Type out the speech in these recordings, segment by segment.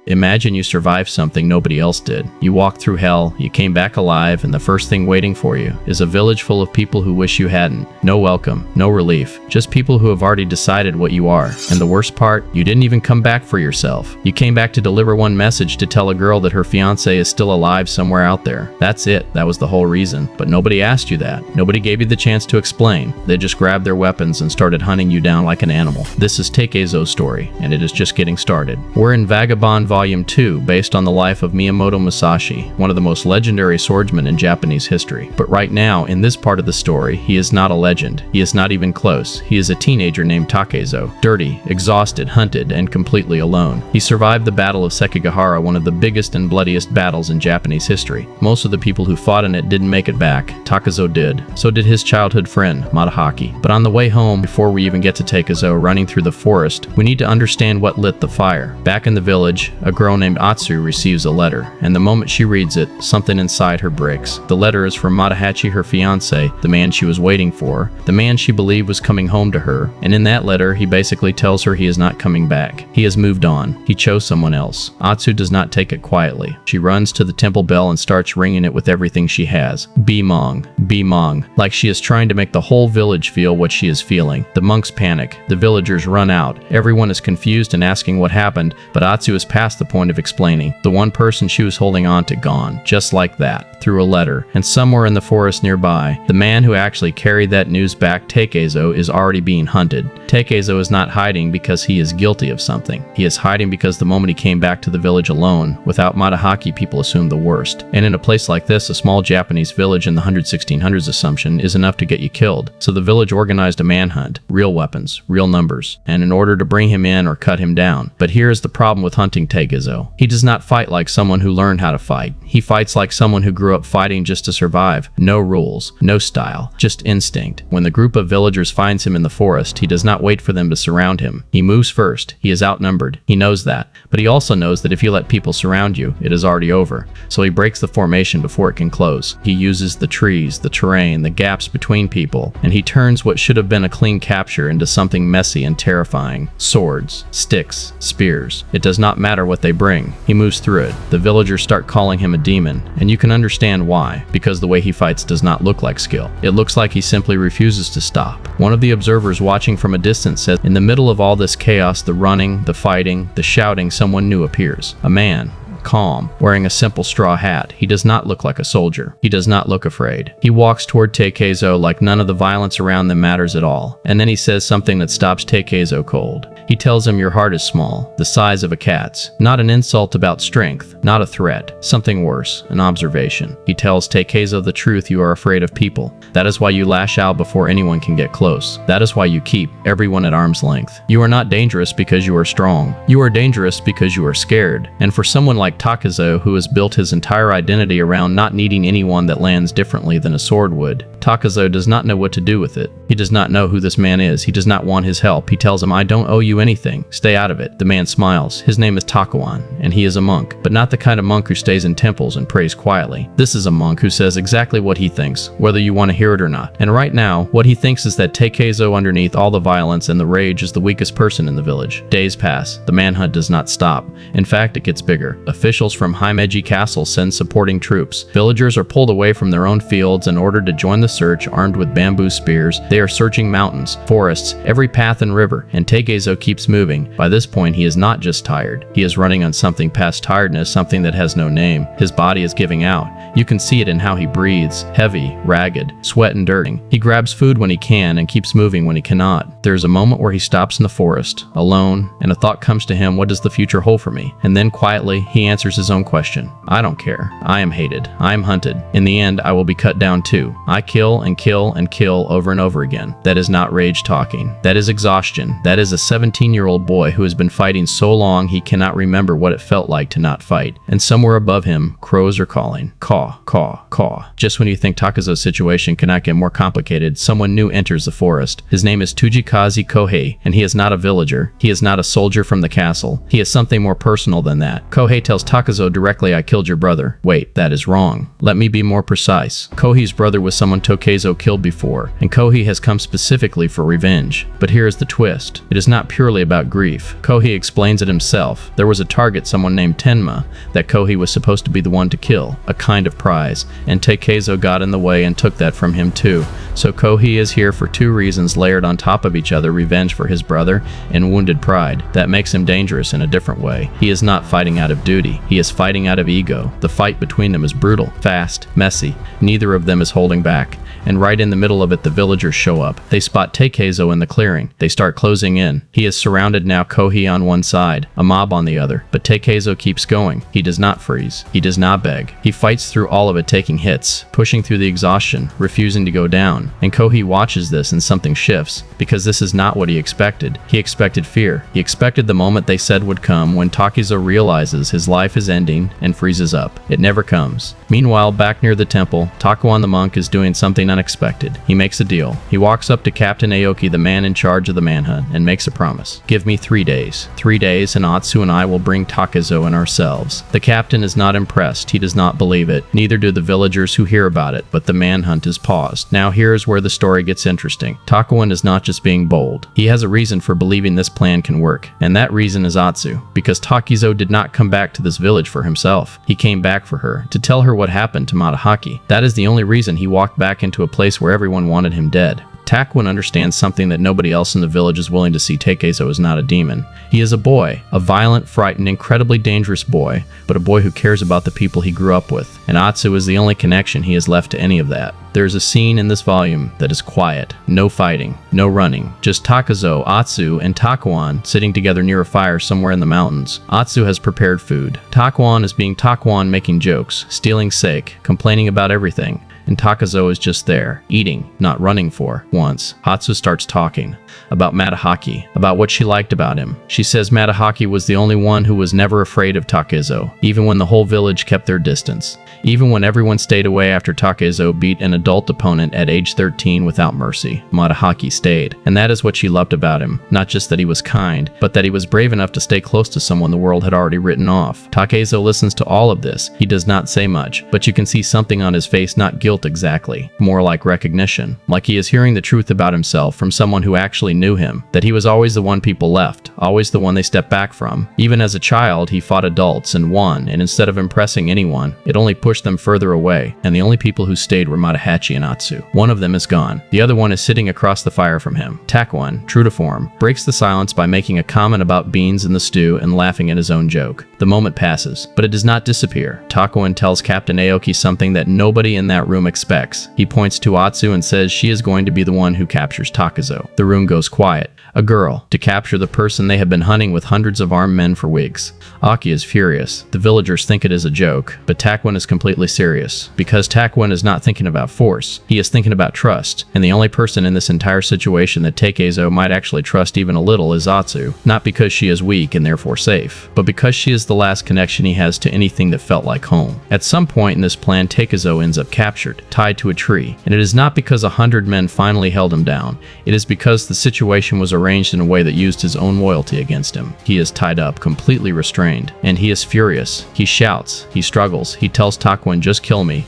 Imagine you survived something nobody else did. You walked through hell, you came back alive, and the first thing waiting for you is a village full of people who wish you hadn't. No welcome, no relief, just people who have already decided what you are. And the worst part, you didn't even come back for yourself. You came back to deliver one message to tell a girl that her fiancé is still alive somewhere out there. That's it. That was the whole reason. But nobody asked you that. Nobody gave you the chance to explain. They just grabbed their weapons and started hunting you down like an animal. This is Takezo's story, and it is just getting started. We're in Vagabond Volume 2, based on the life of Miyamoto Musashi, one of the most legendary swordsmen in Japanese history. But right now, in this part of the story, he is not a legend. He is not even close. He is a teenager named Takezo, dirty, exhausted, hunted, and completely alone. He survived the Battle of Sekigahara, one of the biggest and bloodiest battles in Japanese history. Most of the people who fought in it didn't make it back. Takezo did. So did his childhood friend, Madahaki. But on the way home, before we even get to Takezo running through the forest, we need to understand what lit the fire. Back in the village, a girl named Atsu receives a letter, and the moment she reads it, something inside her breaks. The letter is from Madahachi, her fiancé, the man she was waiting for, the man she believed was coming home to her, and in that letter, he basically tells her he is not coming back. He has moved on. He chose someone else. Atsu does not take it quietly. She runs to the temple bell and starts ringing it with everything she has. Bimong, Bimong, like she is trying to make the whole village feel what she is feeling. The monks panic. The villagers run out. Everyone is confused and asking what happened, but Atsu is past the point of explaining. The one person she was holding on to gone, just like that, through a letter. And somewhere in the forest nearby, the man who actually carried that news back, Takezo, is already being hunted. Takezo is not hiding because he is guilty of something. He is hiding because the moment he came back to the village alone, without Madahaki, people assumed the worst. And in a place like this, a small Japanese village in the 1600s assumption is enough to get you killed. So the village organized a manhunt, real weapons, real numbers, and in order to bring him in or cut him down. But here is the problem with hunting Takezo. He does not fight like someone who learned how to fight. He fights like someone who grew up fighting just to survive. No rules, no style, just instinct. When the group of villagers finds him in the forest, he does not wait for them to surround him. He moves first. He is outnumbered. He knows that. But he also knows that if you let people surround you, it is already over. So he breaks the formation before it can close. He uses the trees, the terrain, the gaps between people, and he turns what should have been a clean capture into something messy and terrifying. Swords, sticks, spears. It does not matter what they bring. He moves through it. The villagers start calling him a demon, and you can understand why, because the way he fights does not look like skill. It looks like he simply refuses to stop. One of the observers watching from a distance says, in the middle of all this chaos, the running, the fighting, the shouting, someone new appears. A man. Calm, wearing a simple straw hat. He does not look like a soldier. He does not look afraid. He walks toward Takezo like none of the violence around them matters at all. And then he says something that stops Takezo cold. He tells him your heart is small, the size of a cat's. Not an insult about strength, not a threat, something worse, an observation. He tells Takezo the truth, you are afraid of people. That is why you lash out before anyone can get close. That is why you keep everyone at arm's length. You are not dangerous because you are strong. You are dangerous because you are scared. And for someone like Takezo, who has built his entire identity around not needing anyone that lands differently than a sword would, Takezo does not know what to do with it. He does not know who this man is. He does not want his help. He tells him, I don't owe you anything. Stay out of it. The man smiles. His name is Takuan, and he is a monk, but not the kind of monk who stays in temples and prays quietly. This is a monk who says exactly what he thinks, whether you want to hear it or not. And right now, what he thinks is that Takezo, underneath all the violence and the rage, is the weakest person in the village. Days pass. The manhunt does not stop. In fact, it gets bigger. Officials from Himeji Castle send supporting troops. Villagers are pulled away from their own fields and ordered to join the search armed with bamboo spears. They are searching mountains, forests, every path and river, and Takezo keeps moving. By this point, he is not just tired. He is running on something past tiredness, something that has no name. His body is giving out. You can see it in how he breathes, heavy, ragged, sweat and dirt. He grabs food when he can and keeps moving when he cannot. There is a moment where he stops in the forest, alone, and a thought comes to him, what does the future hold for me? And then quietly, he answers his own question. I don't care. I am hated. I am hunted. In the end, I will be cut down too. I kill and kill and kill over and over again. That is not rage talking. That is exhaustion. That is a 17-year-old boy who has been fighting so long he cannot remember what it felt like to not fight. And somewhere above him, crows are calling. Caw, caw, caw. Just when you think Takezo's situation cannot get more complicated, someone new enters the forest. His name is Tujikazi Kohei, and he is not a villager. He is not a soldier from the castle. He is something more personal than that. Kohei tells Takezo directly, I killed your brother. Wait, that is wrong. Let me be more precise. Kohei's brother was someone Takezo killed before, and Kohei has come specifically for revenge. But here is the twist. It is not purely about grief. Kohei explains it himself. There was a target, someone named Tenma, that Kohei was supposed to be the one to kill, a kind of prize, and Takezo got in the way and took that from him too. So Kohei is here for two reasons layered on top of each other: revenge for his brother and wounded pride. That makes him dangerous in a different way. He is not fighting out of duty. He is fighting out of ego. The fight between them is brutal, fast, messy. Neither of them is holding back. And right in the middle of it, the villagers show up. They spot Takezo in the clearing. They start closing in. He is surrounded now, Kohei on one side, a mob on the other. But Takezo keeps going. He does not freeze. He does not beg. He fights through all of it, taking hits, pushing through the exhaustion, refusing to go down. And Kohei watches this and something shifts, because this is not what he expected. He expected fear. He expected the moment they said would come when Takezo realizes his life is ending and freezes up. It never comes. Meanwhile, back near the temple, Takuan the monk is doing something unexpected. He makes a deal. He walks up to Captain Aoki, the man in charge of the manhunt, and makes a promise. Give me 3 days. 3 days, and Atsu and I will bring Takezo and ourselves. The captain is not impressed. He does not believe it. Neither do the villagers who hear about it, but the manhunt is paused. Now here is where the story gets interesting. Takuan is not just being bold. He has a reason for believing this plan can work, and that reason is Atsu, because Takezo did not come back to this village for himself. He came back for her, to tell her what happened to Matahaki. That is the only reason he walked back into a place where everyone wanted him dead. Takuan understands something that nobody else in the village is willing to see. Takezo is not a demon. He is a boy, a violent, frightened, incredibly dangerous boy, but a boy who cares about the people he grew up with. And Atsu is the only connection he has left to any of that. There is a scene in this volume that is quiet. No fighting, no running. Just Takezo, Atsu, and Takuan sitting together near a fire somewhere in the mountains. Atsu has prepared food. Takuan is being Takuan, making jokes, stealing sake, complaining about everything. And Takezo is just there, eating, not running for once. Atsu starts talking about Matahaki, about what she liked about him. She says Matahaki was the only one who was never afraid of Takezo, even when the whole village kept their distance. Even when everyone stayed away after Takezo beat an adult opponent at age 13 without mercy, Matahaki stayed. And that is what she loved about him. Not just that he was kind, but that he was brave enough to stay close to someone the world had already written off. Takezo listens to all of this. He does not say much, but you can see something on his face, not guilt exactly, more like recognition. Like he is hearing the truth about himself from someone who actually knew him, that he was always the one people left, always the one they stepped back from. Even as a child, he fought adults and won, and instead of impressing anyone, it only pushed them further away, and the only people who stayed were Matahachi and Atsu. One of them is gone. The other one is sitting across the fire from him. Takuan, true to form, breaks the silence by making a comment about beans in the stew and laughing at his own joke. The moment passes, but it does not disappear. Takuan tells Captain Aoki something that nobody in that room expects. He points to Atsu and says she is going to be the one who captures Takezo. The room goes quiet. A girl, to capture the person they have been hunting with hundreds of armed men for weeks. Aki is furious. The villagers think it is a joke, but Takuan is completely serious. Because Takuan is not thinking about force, he is thinking about trust, and the only person in this entire situation that Takezo might actually trust even a little is Atsu. Not because she is weak and therefore safe, but because she is the last connection he has to anything that felt like home. At some point in this plan, Takezo ends up captured, tied to a tree, and it is not because 100 men finally held him down. It is because the situation was arranged in a way that used his own loyalty against him. He is tied up, completely restrained, and he is furious. He shouts, he struggles, he tells Takuan, just kill me,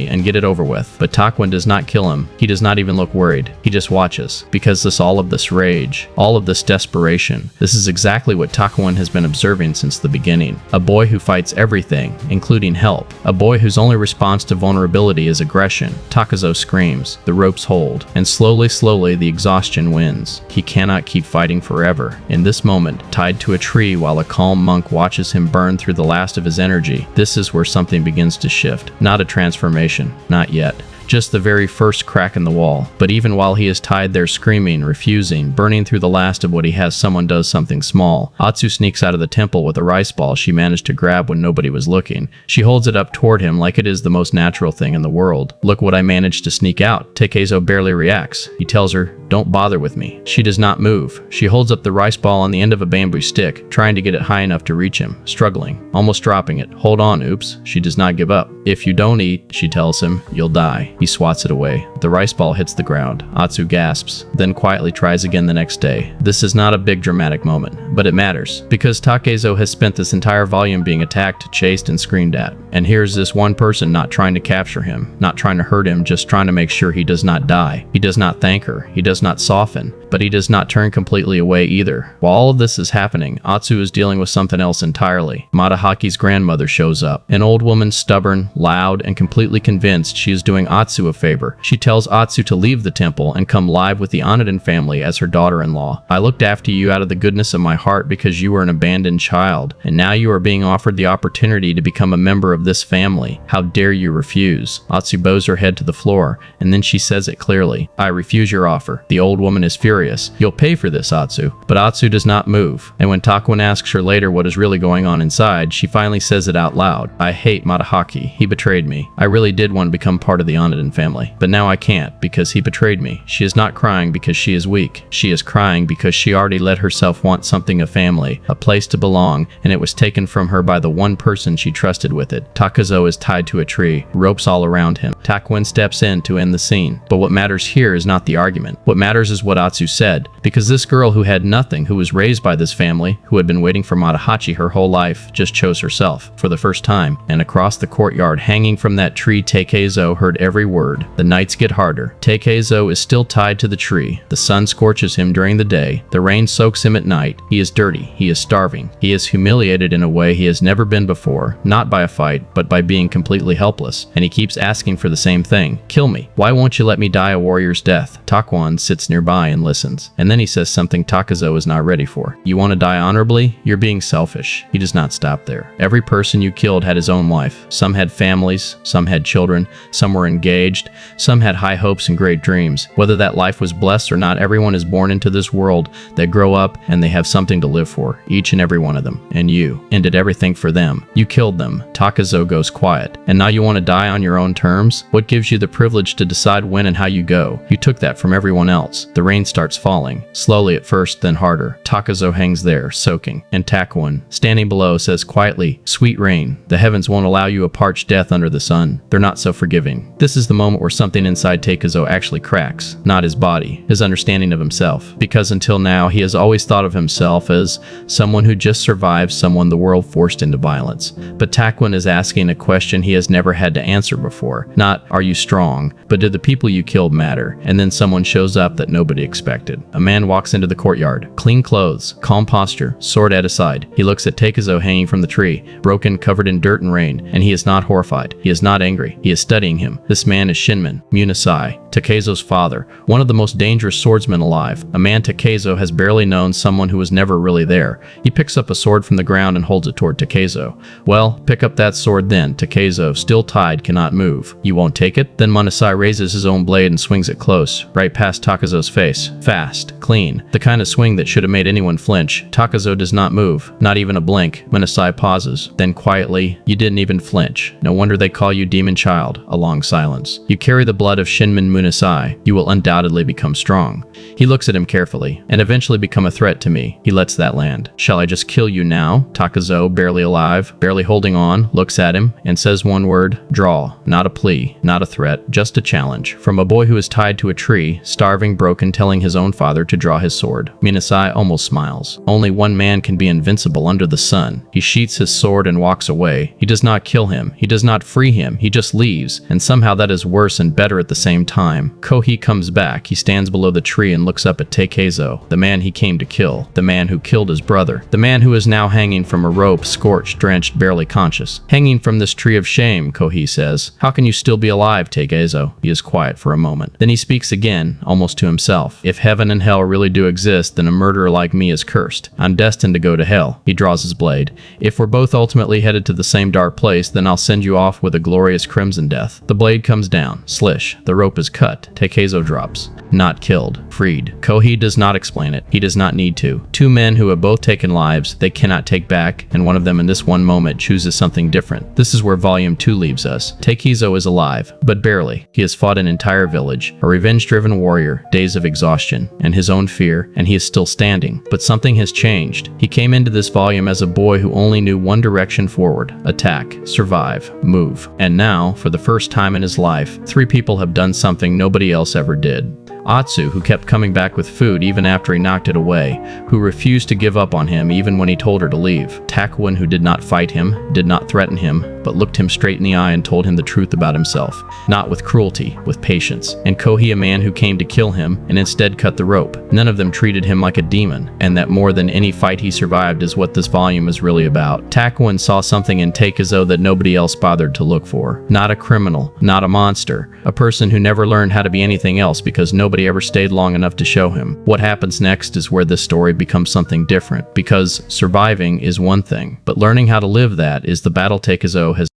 and get it over with. But Takuan does not kill him. He does not even look worried. He just watches, because all of this rage, all of this desperation, this is exactly what Takuan has been observing since the beginning. A boy who fights everything, including help. A boy whose only response to vulnerability is aggression. Takezo screams, the ropes hold, and slowly the exhaustion wins. He cannot keep fighting forever. In this moment, tied to a tree while a calm monk watches him burn through the last of his energy, this is where something begins to shift. Not a transformation, not yet. Just the very first crack in the wall. But even while he is tied there screaming, refusing, burning through the last of what he has, someone does something small. Atsu sneaks out of the temple with a rice ball she managed to grab when nobody was looking. She holds it up toward him like it is the most natural thing in the world. Look what I managed to sneak out. Takezo barely reacts. He tells her, Don't bother with me. She does not move. She holds up the rice ball on the end of a bamboo stick, trying to get it high enough to reach him, struggling, almost dropping it. Hold on, Oops. She does not give up. If you don't eat, she tells him, you'll die. He swats it away. The rice ball hits the ground. Atsu gasps, then quietly tries again the next day. This is not a big dramatic moment, but it matters, because Takezo has spent this entire volume being attacked, chased, and screamed at. And here's this one person not trying to capture him, not trying to hurt him, just trying to make sure he does not die. He does not thank her. He does not soften, but he does not turn completely away either. While all of this is happening, Atsu is dealing with something else entirely. Matahaki's grandmother shows up, an old woman, stubborn, loud, and completely convinced she is doing Atsu a favor. She tells Atsu to leave the temple and come live with the Oniden family as her daughter-in-law. I looked after you out of the goodness of my heart because you were an abandoned child, and now you are being offered the opportunity to become a member of this family. How dare you refuse? Atsu bows her head to the floor, and then she says it clearly. I refuse your offer. The old woman is furious. You'll pay for this, Atsu. But Atsu does not move, and when Takwin asks her later what is really going on inside, she finally says it out loud. I hate Matahaki. He betrayed me. I really did want to become part of the Oniden family, but now I can't because he betrayed me. She is not crying because she is weak. She is crying because she already let herself want something, a family, a place to belong, and it was taken from her by the one person she trusted with it. Takezo is tied to a tree, ropes all around him. Takwin steps in to end the scene. But what matters here is not the argument. What matters is what Atsu said, because this girl who had nothing, who was raised by this family, who had been waiting for Matahachi her whole life, just chose herself for the first time. And across the courtyard, hanging from that tree, Takezo heard every word. The nights get harder. Takezo is still tied to the tree. The sun scorches him during the day. The rain soaks him at night. He is dirty. He is starving. He is humiliated in a way he has never been before, not by a fight, but by being completely helpless. And he keeps asking for the same thing. Kill me. Why won't you let me die a warrior's death? Takwon sits nearby and listens. And then he says something Takezo is not ready for. You want to die honorably? You're being selfish. He does not stop there. Every person you killed had his own life. Some had families, some had children, some were engaged, some had high hopes and great dreams. Whether that life was blessed or not, everyone is born into this world. They grow up and they have something to live for, each and every one of them. And you ended everything for them. You killed them. Takezo goes quiet. And now you want to die on your own terms? What gives you the privilege to decide when and how you go? You took that from everyone else. The rain starts falling, slowly at first, then harder. Takezo hangs there, soaking, and Takwon, standing below, says quietly, Sweet rain, the heavens won't allow you a parched death under the sun. They're not so forgiving. This is the moment where something inside Takezo actually cracks, not his body, his understanding of himself, because until now he has always thought of himself as someone who just survived someone the world forced into violence. But Takwon is asking a question he has never had to answer before. Not, are you strong, but do the people you killed matter? And then someone shows up that nobody expected. A man walks into the courtyard. Clean clothes, calm posture, sword at his side. He looks at Takezo hanging from the tree, broken, covered in dirt and rain, and he is not horrified. He is not angry. He is studying him. This man is Shinmen Musashi, Takezo's father, one of the most dangerous swordsmen alive. A man Takezo has barely known, someone who was never really there. He picks up a sword from the ground and holds it toward Takezo. Well, pick up that sword then. Takezo, still tied, cannot move. You won't take it? Then Musashi raises his own blade and swings it close, right past Takezo's face. Fast, clean, the kind of swing that should have made anyone flinch. Takezo does not move, not even a blink. Musashi pauses, then quietly, you didn't even flinch. No wonder they call you Demon Child. A long silence. You carry the blood of Shinmen Musashi. You will undoubtedly become strong. He looks at him carefully, and eventually become a threat to me. He lets that land. Shall I just kill you now? Takezo, barely alive, barely holding on, looks at him, and says one word, draw. Not a plea, not a threat, just a challenge. From a boy who is tied to a tree, starving, broken, telling his own father to draw his sword. Musashi almost smiles. Only one man can be invincible under the sun. He sheaths his sword and walks away. He does not kill him. He does not free him. He just leaves, and somehow that is worse and better at the same time. Kohi comes back. He stands below the tree and looks up at Takezo, the man he came to kill, the man who killed his brother, the man who is now hanging from a rope, scorched, drenched, barely conscious. Hanging from this tree of shame, Kohi says. How can you still be alive, Takezo? He is quiet for a moment. Then he speaks again, almost to himself. If heaven and hell really do exist, then a murderer like me is cursed. I'm destined to go to hell. He draws his blade. If we're both ultimately headed to the same dark place, then I'll send you off with a glorious crimson death. The blade comes down. Slish. The rope is cut. Takezo drops. Not killed. Freed. Kohi does not explain it. He does not need to. Two men who have both taken lives they cannot take back, and one of them in this one moment chooses something different. This is where Volume 2 leaves us. Takezo is alive, but barely. He has fought an entire village. A revenge-driven warrior. anger, days of exhaustion, and his own fear, and he is still standing. But something has changed. He came into this volume as a boy who only knew one direction forward: attack, survive, move. And now, for the first time in his life, 3 people have done something nobody else ever did. Atsu, who kept coming back with food even after he knocked it away, who refused to give up on him even when he told her to leave. Takuin, who did not fight him, did not threaten him, but looked him straight in the eye and told him the truth about himself, not with cruelty, with patience. And Kohi, a man who came to kill him and instead cut the rope. None of them treated him like a demon, and that more than any fight he survived is what this volume is really about. Takuin saw something in Takezo that nobody else bothered to look for. Not a criminal, not a monster, a person who never learned how to be anything else because nobody ever stayed long enough to show him. What happens next is where this story becomes something different, because surviving is one thing, but learning how to live that is the battle Takezo has